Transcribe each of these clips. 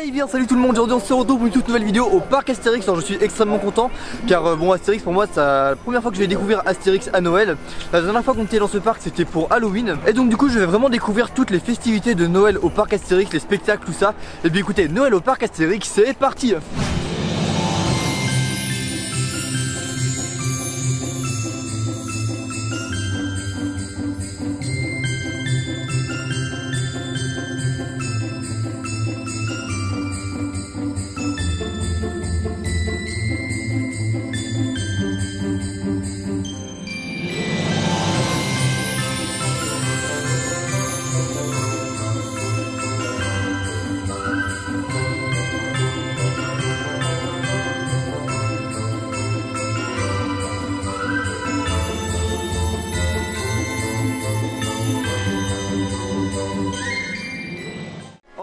Eh bien salut tout le monde, aujourd'hui on se retrouve pour une toute nouvelle vidéo au parc Astérix. Alors je suis extrêmement content car bon, Astérix pour moi c'est la première fois que je vais découvrir Astérix à Noël. La dernière fois qu'on était dans ce parc c'était pour Halloween. Et donc du coup je vais vraiment découvrir toutes les festivités de Noël au parc Astérix, les spectacles, tout ça. Et bien écoutez, Noël au parc Astérix, c'est parti.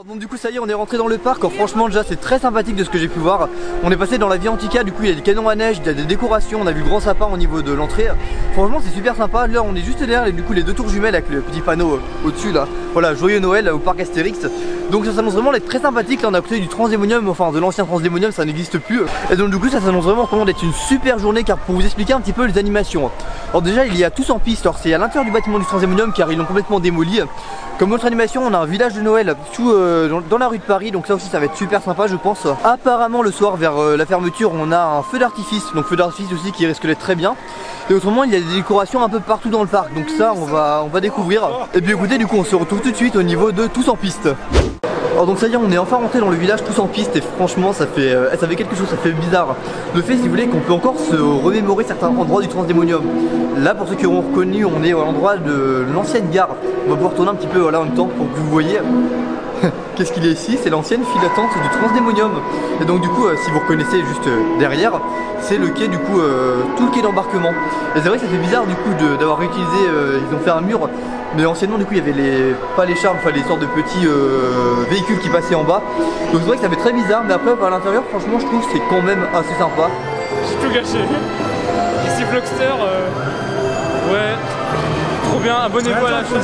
Donc du coup ça y est, on est rentré dans le parc. Alors, franchement déjà c'est très sympathique de ce que j'ai pu voir. On est passé dans la Via Antica, du coup il y a des canons à neige, il y a des décorations, on a vu le grand sapin au niveau de l'entrée. Franchement c'est super sympa. Là on est juste derrière du coup les deux tours jumelles avec le petit panneau au-dessus là. Voilà, joyeux Noël au parc Astérix. Donc ça s'annonce vraiment d'être très sympathique. Là on a côté du Transdémonium, enfin de l'ancien Transdémonium, ça n'existe plus. Et donc du coup ça s'annonce vraiment d'être une super journée, car pour vous expliquer un petit peu les animations. Alors déjà il y a tous en piste, alors c'est à l'intérieur du bâtiment du Transdémonium car ils l'ont complètement démoli. Comme autre animation on a un village de Noël dans la rue de Paris, donc ça aussi ça va être super sympa je pense. Apparemment le soir vers la fermeture on a un feu d'artifice, donc feu d'artifice aussi qui risque d'être très bien. Et autrement il y a des décorations un peu partout dans le parc, donc ça on va découvrir. Et puis écoutez, du coup on se retrouve tout de suite au niveau de tous en piste. Alors donc ça y est, on est enfin rentré dans le village tous en piste et franchement ça fait quelque chose, ça fait bizarre. Le fait, si vous voulez, qu'on peut encore se remémorer certains endroits du Transdémonium. Là pour ceux qui auront reconnu, on est à l'endroit de l'ancienne gare. On va pouvoir tourner un petit peu là en même temps pour que vous voyez. Qu'est-ce qu'il y a ici? C'est l'ancienne file d'attente du Transdémonium. Et donc du coup si vous reconnaissez juste derrière, c'est le quai, du coup tout le quai d'embarquement. Et c'est vrai que ça fait bizarre du coup d'avoir réutilisé, ils ont fait un mur. Mais anciennement du coup il y avait pas les chars, enfin les sortes de petits véhicules qui passaient en bas. Donc c'est vrai que ça fait très bizarre, mais après à l'intérieur franchement je trouve que c'est quand même assez sympa. J'ai tout gâché. Ici Vlogster, ouais, trop bien, abonnez-vous à la chaîne.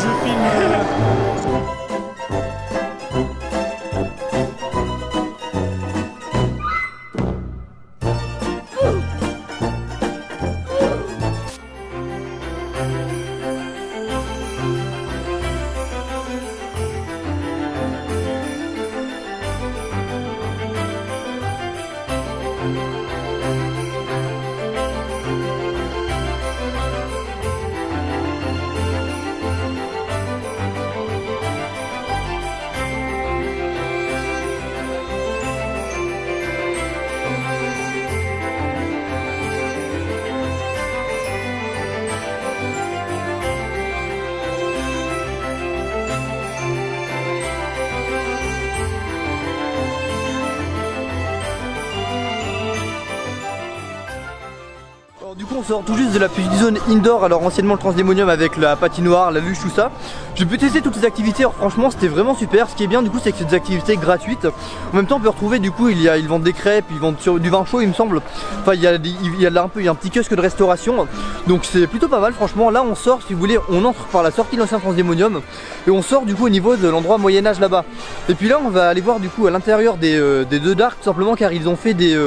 Du coup on sort tout juste de la petite zone indoor, alors anciennement le Transdémonium avec la patinoire, la luge, tout ça. J'ai pu tester toutes ces activités, alors franchement c'était vraiment super. Ce qui est bien du coup c'est que c'est des activités gratuites. En même temps on peut retrouver du coup ils vendent des crêpes, ils vendent du vin chaud il me semble. Enfin il y a un petit kiosque de restauration. Donc c'est plutôt pas mal franchement. Là on sort, si vous voulez, on entre par la sortie de l'ancien Transdémonium. Et on sort du coup au niveau de l'endroit Moyen-Âge là-bas. Et puis là on va aller voir du coup à l'intérieur des deux darks, tout simplement car ils ont fait des...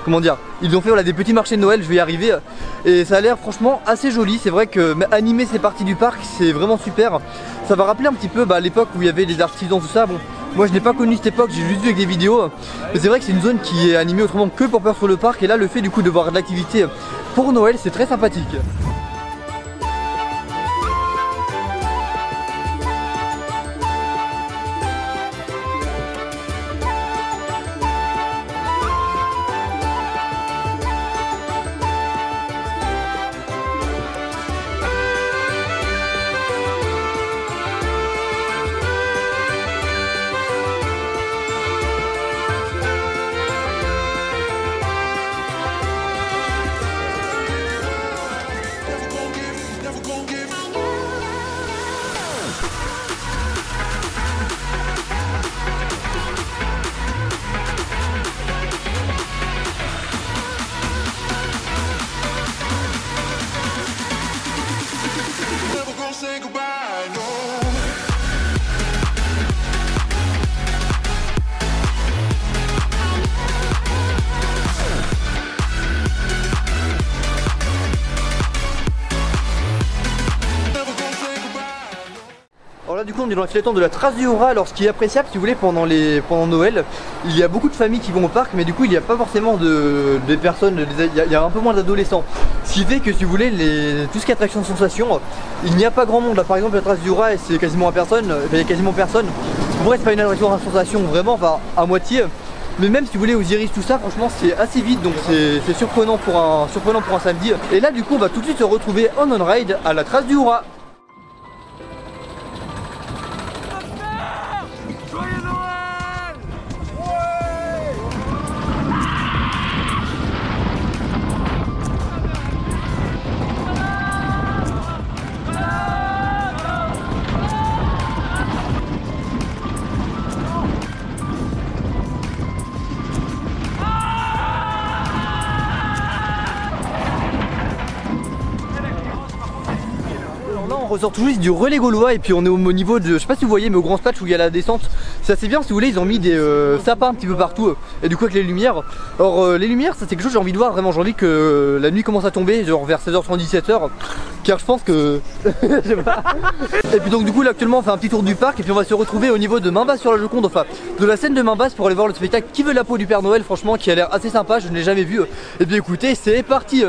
comment dire, ils ont fait voilà, des petits marchés de Noël, je vais y arriver. Et ça a l'air franchement assez joli. C'est vrai que animer ces parties du parc c'est vraiment super. Ça va rappeler un petit peu l'époque où il y avait des artisans, tout ça. Bon, moi je n'ai pas connu cette époque, j'ai juste vu avec des vidéos. Mais c'est vrai que c'est une zone qui est animée autrement que pour faire sur le parc. Et là le fait du coup de voir de l'activité pour Noël c'est très sympathique. coup on est dans la file d'attente de la trace du Jura. Alors ce qui est appréciable si vous voulez pendant Noël, il y a beaucoup de familles qui vont au parc, mais du coup il n'y a pas forcément des personnes, il y a un peu moins d'adolescents. Ce qui fait que si vous voulez tout ce qui est attraction de sensation, il n'y a pas grand monde. Là par exemple la trace du Jura c'est quasiment il y a quasiment personne. Pour vrai c'est pas une attraction de sensation vraiment, enfin à moitié. Mais même si vous voulez aux iris tout ça, franchement c'est assez vite, donc c'est surprenant pour un samedi. Et là du coup on va tout de suite se retrouver en on-ride à la trace du Jura. On ressort tout juste du relais gaulois et puis on est au niveau de, je sais pas si vous voyez mais au grand patch où il y a la descente, c'est assez bien si vous voulez, ils ont mis des sapins un petit peu partout et du coup avec les lumières. Alors les lumières ça c'est quelque chose que j'ai envie de voir vraiment, j'ai envie que la nuit commence à tomber genre vers 16h30 17h car je pense que je sais pas. Et puis donc du coup là actuellement on fait un petit tour du parc et puis on va se retrouver au niveau de Main-Basse sur la Joconde, enfin de la scène de Main-Basse pour aller voir le spectacle Qui veut la peau du Père Noël, franchement qui a l'air assez sympa, je ne l'ai jamais vu. Et bien écoutez c'est parti.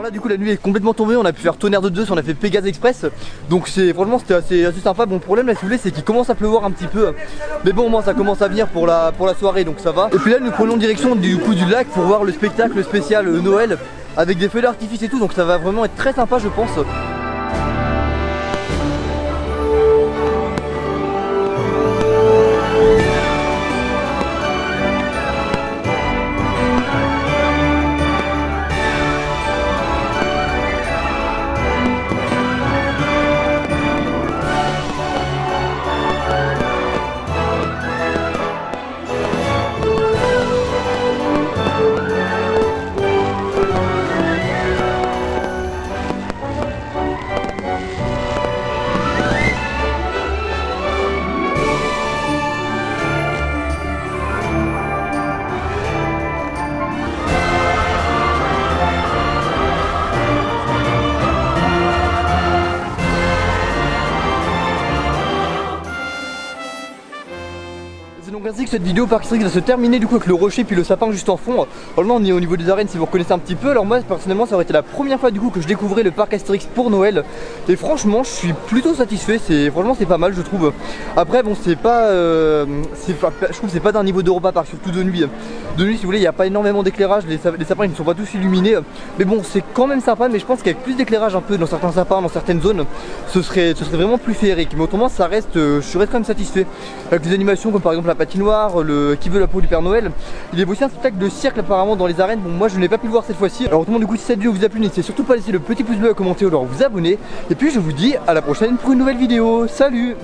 Là du coup la nuit est complètement tombée, on a pu faire Tonnerre de Zeus, on a fait Pégase Express. Donc franchement c'était assez sympa. Bon problème là si vous voulez c'est qu'il commence à pleuvoir un petit peu. Mais bon moi ça commence à venir pour la soirée donc ça va. Et puis là nous prenons direction du coup du lac pour voir le spectacle spécial Noël avec des feux d'artifice et tout. Donc ça va vraiment être très sympa je pense. Donc ainsi que cette vidéo Parc Astérix va se terminer du coup avec le rocher puis le sapin juste en fond. Alors là on est au niveau des arènes si vous reconnaissez un petit peu. Alors moi personnellement ça aurait été la première fois du coup que je découvrais le Parc Astérix pour Noël. Et franchement je suis plutôt satisfait, franchement c'est pas mal je trouve. Après bon c'est pas, je trouve que c'est pas d'un niveau d'Europa Park, surtout de nuit. De nuit si vous voulez il n'y a pas énormément d'éclairage, les sapins ils ne sont pas tous illuminés. Mais bon c'est quand même sympa, mais je pense qu'avec plus d'éclairage un peu dans certains sapins, dans certaines zones, ce serait vraiment plus féerique. Mais autrement ça reste, je reste quand même satisfait. Avec les animations comme par exemple la patinoire, le Qui veut la peau du Père Noël. Il y avait aussi un spectacle de cirque apparemment dans les arènes. Bon, moi je n'ai pas pu le voir cette fois-ci. Alors autrement, du coup, si cette vidéo vous a plu, n'hésitez surtout pas à laisser le petit pouce bleu, à commenter ou alors vous abonner. Et puis je vous dis à la prochaine pour une nouvelle vidéo. Salut!